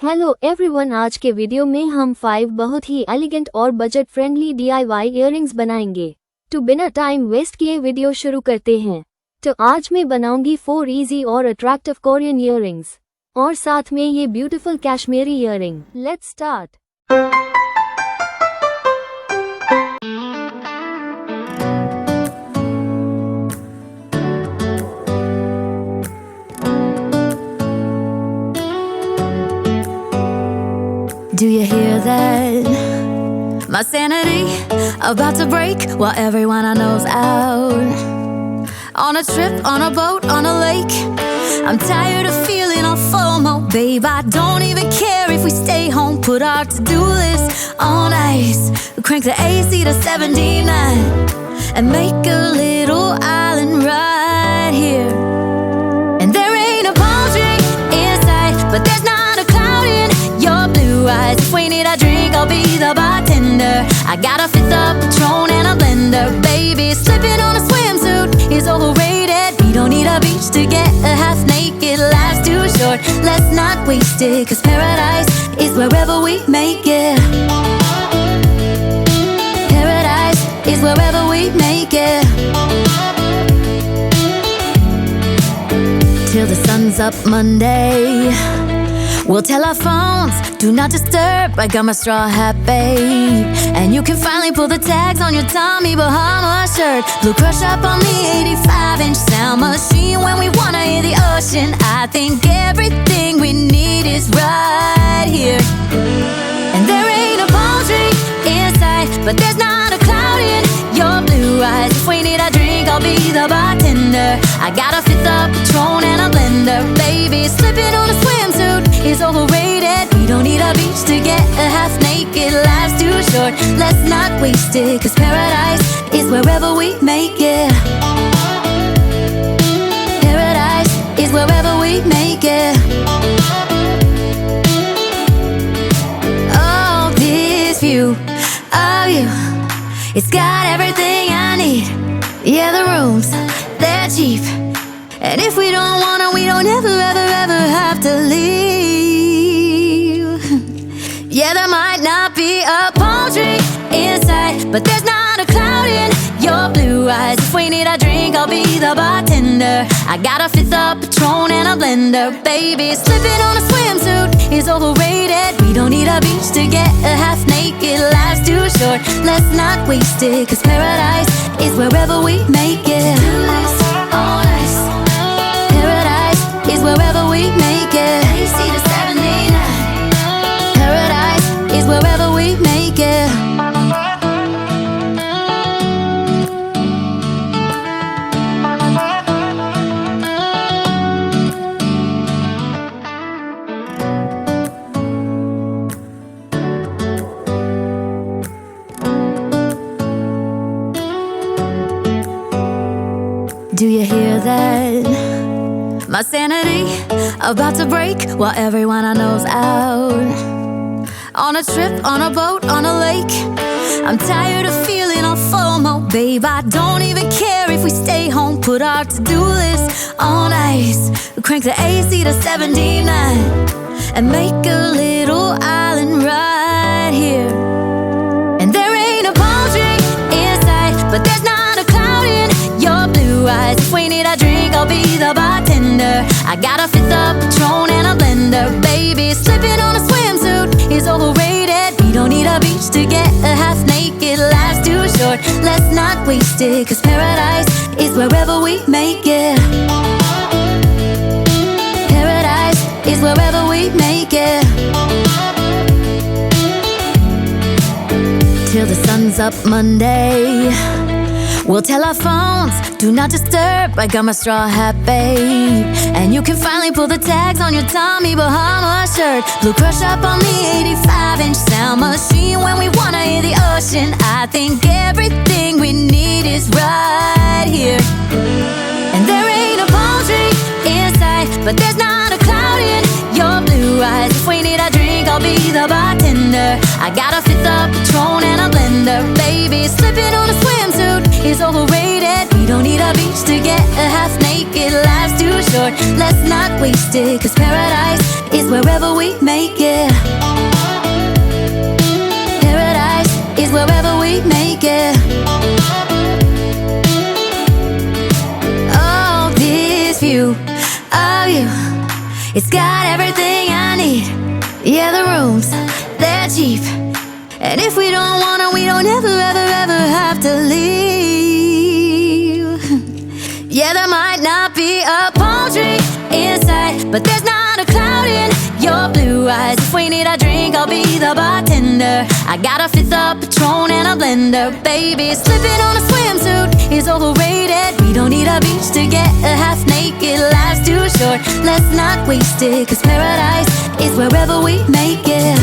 Hello everyone, आज के video में हम 5 बहुत ही एलिगेंट और बजट फ्रेंडली DIY इयररिंग्स बनाएंगे। तो बिना टाइम वेस्ट किए वीडियो शुरू करते हैं। तो आज मैं बनाऊंगी 4 इजी और अट्रैक्टिव कोरियन इयररिंग्स और साथ में ये beautiful Kashmiri earring. Let's start. Do you hear that? My sanity about to break while everyone I know's out. On a trip, on a boat, on a lake. I'm tired of feeling all FOMO, babe. I don't even care if we stay home. Put our to-do list on ice. Crank the AC to 79 and make a little island right here. And there ain't a palm tree inside, but there's not a cloud in your blue eyes. If we need a drink, I'll be the bartender. I got a fifth of Patron and a blender. Baby, slipping on a swimsuit is overrated. We don't need a beach to get a half naked. Life's too short, let's not waste it. 'Cause paradise is wherever we make it. Paradise is wherever we make it. Till the sun's up Monday, we'll tell our phones, do not disturb. I got my straw hat, babe. And you can finally pull the tags on your Tommy Bahama shirt. Blue crush up on the 85-inch sound machine when we wanna hear the ocean. I think everything we need is right here. And there ain't a palm tree inside, but there's not a cloud in your blue eyes. If we need a drink, I'll be the bartender. I got a fifth of Patron and a blender. Baby, slipping on a swimsuit is overrated. We don't need a beach to get a half naked. Life's too short, let's not waste it. 'Cause paradise is wherever we make it. Paradise is wherever we make it. Oh, this view of you, it's got everything I need. Yeah, the rooms, they're cheap. And if we don't wanna, we don't ever have to leave. Yeah, there might not be a palm tree inside, but there's not a cloud in your blue eyes. If we need a drink, I'll be the bartender. I got a fifth of Patron and a blender. Baby, slipping on a swimsuit is overrated. We don't need a beach to get a half naked. Life's too short, let's not waste it. 'Cause paradise is wherever we make it. On ice. Paradise is wherever we make it. AC to 79. Paradise is wherever we make it. Do you hear that? My sanity about to break while everyone I know's out. On a trip, on a boat, on a lake. I'm tired of feeling all FOMO, babe. I don't even care if we stay home. Put our to-do list on ice. Crank the AC to 79 and make a little island right here. And there ain't a palm tree inside, but there's not a cloud in your blue eyes. If we need a drink, I'll be the bartender. I got a fifth of Patron and a blender. Baby, slipping on a swimsuit is overrated. We don't need a beach to get a half naked. Life's too short, let's not waste it. 'Cause paradise is wherever we make it. Paradise is wherever we make it. Till the sun's up Monday, we'll tell our phones, do not disturb. I got my straw hat, babe. And you can finally pull the tags on your Tommy Bahama shirt. Blue crush up on the 85-inch sound machine when we wanna hear the ocean. I think everything we need is right here. And there ain't a palm tree inside, but there's not a cloud in your blue eyes. If we need a drink, I'll be the bartender. I got a fifth of Patron and a blender. Baby, slipping on a swimsuit is overrated. We don't need a beach to get a half naked. Life's too short, let's not waste it. 'Cause paradise is is wherever we make it. Paradise is wherever we make it. Oh, this view of you, it's got everything I need. Yeah, the rooms, they're cheap, and if we don't want it, we don't ever, ever, ever have to leave. Yeah, there might not be a palm tree inside, but there's not a cloud in your blue eyes. If we need a drink, I'll be the bartender. I got a fifth of Patron and a blender. Baby, slipping on a swimsuit is overrated. We don't need a beach to get half naked. Life's too short, let's not waste it, 'cause paradise is wherever we make it.